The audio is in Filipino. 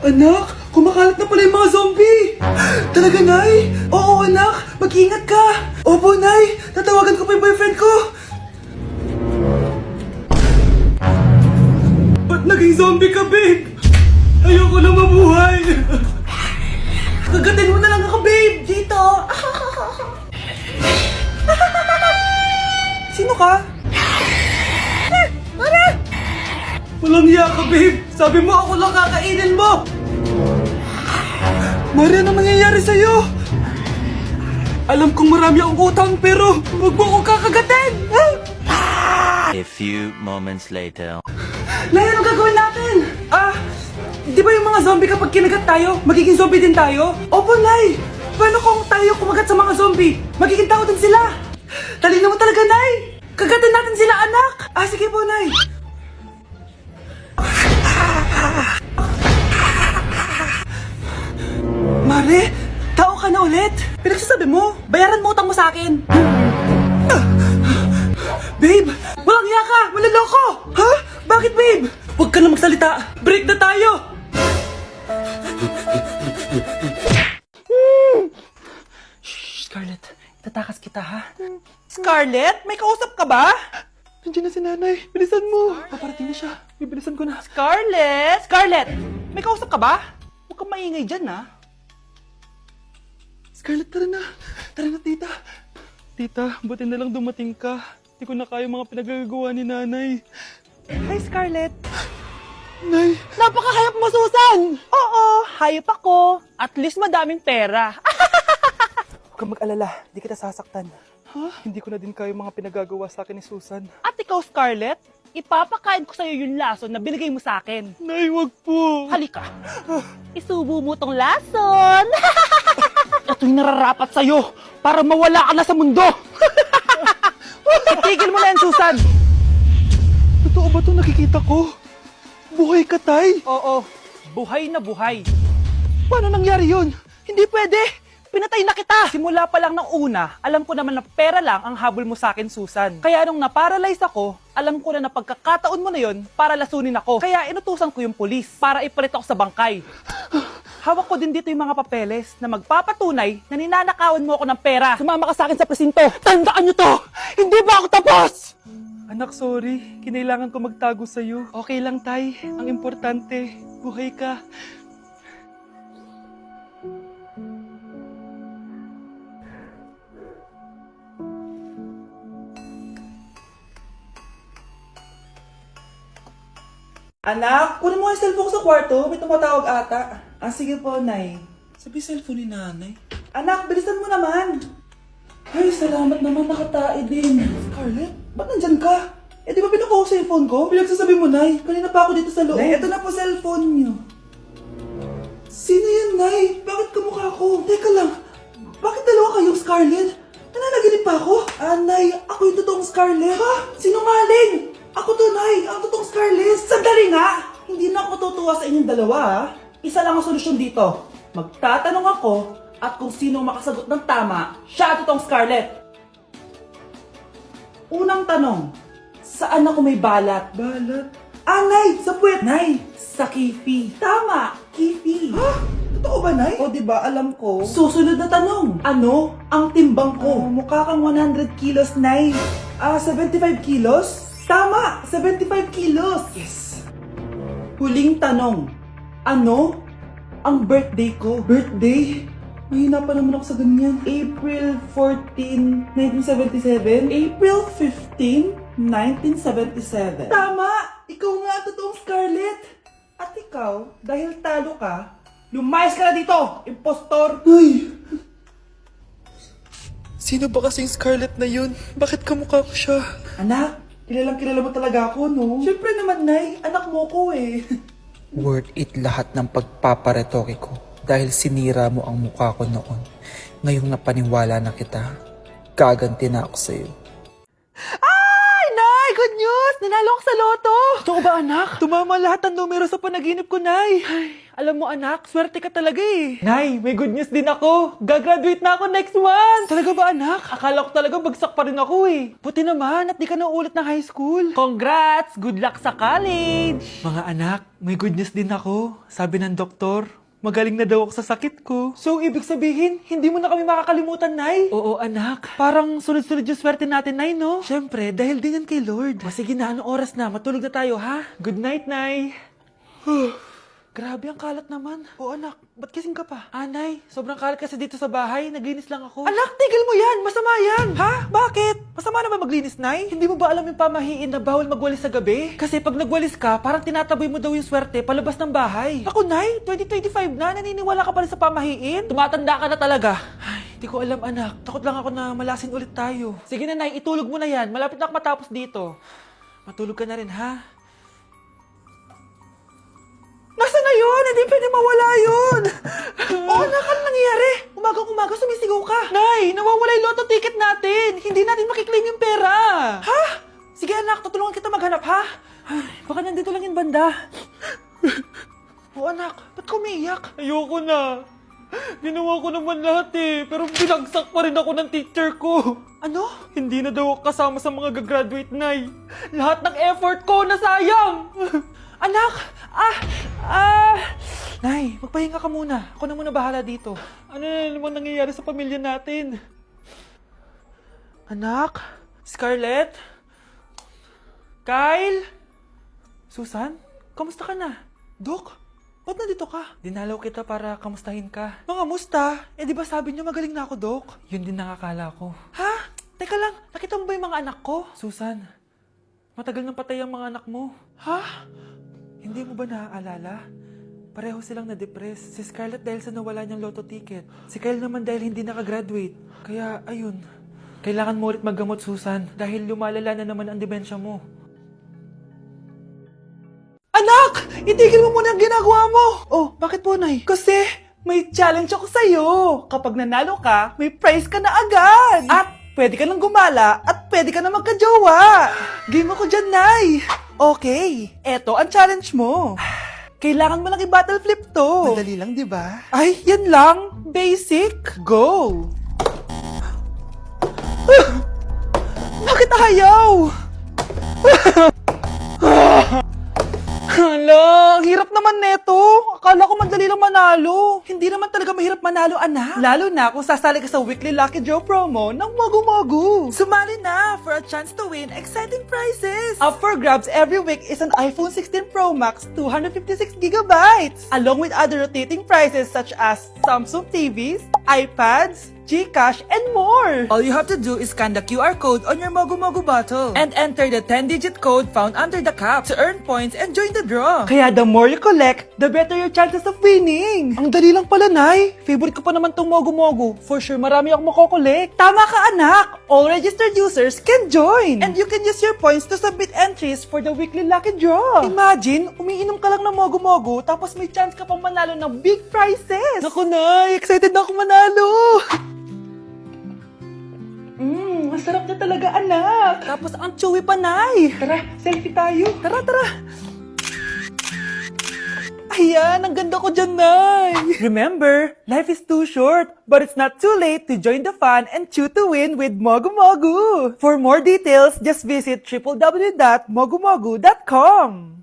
Anak, kumakalat na pala yung mga zombie! Talaga, Nay? Oo, anak, mag-ingat ka! Opo, Nay, tatawagan ko pa yung boyfriend ko! Ba't naging zombie ka, babe? Ayoko na mabuhay! Kagatin mo na lang ako, babe! Dito! Sino ka? Walang hiya ka, babe! Sabi mo ako lang kakainin mo! Mari, ano nangyayari sa'yo? Alam kong marami akong utang pero huwag mo akong kakagatin! A few moments later. Nay, anong gagawin natin? Di ba yung mga zombie kapag kinagat tayo, magiging zombie din tayo? Opo, Nay! Paano kung tayo kumagat sa mga zombie? Magiging tao din sila! Talino mo talaga, Nay! Kagatin natin sila, anak! Sige po, Nay! Mare, tao ka na ulit? Pinagsasabi mo, bayaran mo utang mo sa akin. Babe, walang hiya ka! Maloloko! Ha? Bakit, babe? Huwag ka na magsalita! Break na tayo! Shh, Scarlett. Tatakas kita, ha? Scarlett? May kausap ka ba? Nandiyan na si nanay. Bilisan mo. Paparating na siya. Bibilisan ko na. Scarlett! Scarlett! May kausap ka ba? Huwag kang maingay dyan, ha? Scarlett, tara na. Tara na, tita. Tita, buti na lang dumating ka. Hindi ko na kaya mga pinagagawa ni nanay. Hi, Scarlett. Nay. Napakahayap mo, Susan! Oo, hayop ako. At least madaming pera. Huwag kang mag-alala. Di kita sasaktan. Hindi ko na din kaya mga pinagagawa sa akin ni Susan. At ikaw, Scarlett, ipapakain ko sa'yo yung lason na binigay mo sa akin. Nay, wag po. Halika. Isubo mo tong lason. Ito'y nararapat sa'yo para mawala ka na sa mundo. Tigil mo na yan, Susan. Totoo ba ito nakikita ko? Buhay ka, Tay? Oo, buhay na buhay. Paano nangyari yun? Hindi pwede. Pinatay na kita! Simula pa lang ng una, alam ko naman na pera lang ang habol mo sa akin, Susan. Kaya nung naparalyze ako, alam ko na pagkakataon mo na yon para lasunin ako. Kaya inutusan ko yung polis para ipalit ako sa bangkay. Hawak ko din dito yung mga papeles na magpapatunay na ninanakawan mo ako ng pera. Sumama ka sa akin sa presinto. Tandaan nyo to! Hindi ba ako tapos? Anak, sorry. Kinailangan ko magtago sa'yo. Okay lang, Tay. Ang importante, buhay ka. Anak, kunin mo yung cellphone sa kwarto. May tumatawag ata. Sige po, Nay. Sabi cellphone ni nanay. Anak, bilisan mo naman. Ay, salamat naman. Nakatae din. Scarlett, ba't nandyan ka? Di ba pinukuha ko sa cellphone ko? Pinagsasabi mo, Nay. Kanina pa ako dito sa loob. Nay, eto na po cellphone niyo. Sino yan, Nay? Bakit kamukha ko? Teka lang. Bakit dalawa kayong Scarlett? Nananaginip pa ako? Nay, ako yung totoong Scarlett. Ha? Sinungaling? Ako to, Nay. Ang totoong Scarlett. Sandali nga. Hindi na ako tutuwa sa inyong dalawa, ha? Isa lang ang solusyon dito. Magtatanong ako at kung sino makasagot ng tama, siya ang totoong Scarlett. Unang tanong, saan ako may balat? Balat? Nay, sa puwet. Nay, sa kifi. Tama, kifi. Ha? Totoo ba, Nay? O, diba, alam ko. Susunod na tanong, ano ang timbang ko? Mukha kang 100 kilos, Nay. 75 kilos? Tama, 75 kilos. Yes. Huling tanong, ano ang birthday ko? Birthday? Mahina pa naman ako sa ganyan. April 14, 1977? April 15, 1977. Tama! Ikaw nga ang totoong Scarlett! At ikaw, dahil talo ka, lumayas ka na dito, impostor! Ay! Sino ba kasing Scarlett na yun? Bakit kamukha ko siya? Anak, kilalang kilala mo talaga ako, no? Siyempre naman, Nay. Anak mo ko eh. Worth it lahat ng pagpaparetoke ko dahil sinira mo ang mukha ko noon. Ngayong napaniwala na kita, gaganti na ako sa'yo. Ay, Nay! Good news! Nanalo ako sa loto! Totoo ba, anak? Tumama lahat ng numero sa panaginip ko, Nay. Ay, Alam mo anak, swerte ka talaga eh. Nay, may good news din ako. Gagraduate na ako next month. Talaga ba anak? Akala ko talaga bagsak pa rin ako eh. Buti naman at di ka na ulit ng high school. Congrats! Good luck sa college! Mga anak, may good news din ako. Sabi ng doktor, magaling na daw ako sa sakit ko. So, ibig sabihin, hindi mo na kami makakalimutan, Nay? Oo, anak. Parang sunod-sunod yung swerte natin, Nay, no? Siyempre, dahil din yan kay Lord. O sige na, anong oras na? Matulog na tayo, ha? Good night, Nay. Grabe, ang kalat naman. O anak, ba't kising ka pa? Nay, sobrang kalat kasi dito sa bahay. Naglinis lang ako. Anak, tigil mo yan! Masama yan! Ha? Bakit? Masama na ba maglinis, Nay? Hindi mo ba alam yung pamahiin na bawal magwalis sa gabi? Kasi pag nagwalis ka, parang tinataboy mo daw yung swerte palabas ng bahay. Ako, Nay, 2025 na, naniniwala ka pa rin sa pamahiin? Tumatanda ka na talaga. Ay, hindi ko alam, anak. Takot lang ako na malasin ulit tayo. Sige na, Nay, itulog mo na yan. Malapit na ako matapos dito. Matulog ka na rin, ha? Nasaan na yun? Hindi pwede mawala yun. Anak, ano nangyayari? Umagang-umaga sumisigaw ka. Nay, nawawala yung lotto ticket natin. Hindi natin makiklaim yung pera. Ha? Sige anak, tutulungan kita maghanap, ha? Ay, baka nandito lang yung banda. Anak, ba't ka umiiyak? Ayoko na. Ginawa ko naman lahat eh, pero binagsak pa rin ako ng teacher ko. Ano? Hindi na daw ako kasama sa mga gagraduate, Nay. Lahat ng effort ko nasayang. Anak! Nay, magpahinga ka muna. Ako na muna bahala dito. Ano na naman nangyayari sa pamilya natin? Anak? Scarlett? Kyle? Susan? Kamusta ka na? Dok? Ba't nandito ka? Dinalaw kita para kamustahin ka. Mga musta? Eh di ba sabi niyo magaling na ako, Dok? Yun din nakakala ko. Ha? Teka lang, nakita mo ba yung mga anak ko? Susan, matagal nang patay ang mga anak mo. Ha? Hindi mo ba naaalala? Pareho silang na-depress. Si Scarlett dahil sa nawala niyang lotto ticket. Si Kyle naman dahil hindi nakagraduate. Kaya, ayun. Kailangan mo ulit maggamot, Susan. Dahil lumalala na naman ang demensya mo. Anak! Itigil mo muna ang ginagawa mo! Oh, bakit po, Nay? Kasi may challenge ako sa'yo. Kapag nanalo ka, may prize ka na agad. At pwede ka nang gumala at pwede ka na magka-jowa. Game ako dyan, Nay. Okay, eto ang challenge mo. Kailangan mo lang i-battle flip to. Madali lang, di ba? Ay, yan lang. Basic. Go! Bakit ayaw? Hala, ang hirap naman neto. Akala ko madali lang manalo. Hindi naman talaga mahirap manalo, anak. Lalo na kung sasali ka sa weekly Lucky Draw promo ng Mogu-Mogu. Sumali na for a chance to win exciting prizes. Up for grabs every week is an iPhone 16 Pro Max 256GB, along with other rotating prizes such as Samsung TVs, iPads, GCash, and more! All you have to do is scan the QR code on your Mogu-Mogu bottle and enter the 10-digit code found under the cap to earn points and join the draw. Kaya the more you collect, the better your chances of winning. Ang dali lang pala, Nay. Favorite ko pa naman tong Mogu-Mogu. For sure, marami akong makokolek. Tama ka, anak! All registered users can join! And you can use your points to submit entries for the weekly Lucky Draw. Imagine, umiinom ka lang ng Mogu-Mogu tapos may chance ka pang manalo ng big prizes. Naku, Nay! Excited na ako manalo! Masarap na talaga, anak. Tapos ang chewy pa, Nay. Tara, selfie tayo. Tara, tara. Ayan, ang ganda ko dyan, Nay. Remember, life is too short, but it's not too late to join the fun and chew to win with Mogu-Mogu. For more details, just visit www.mogumogu.com.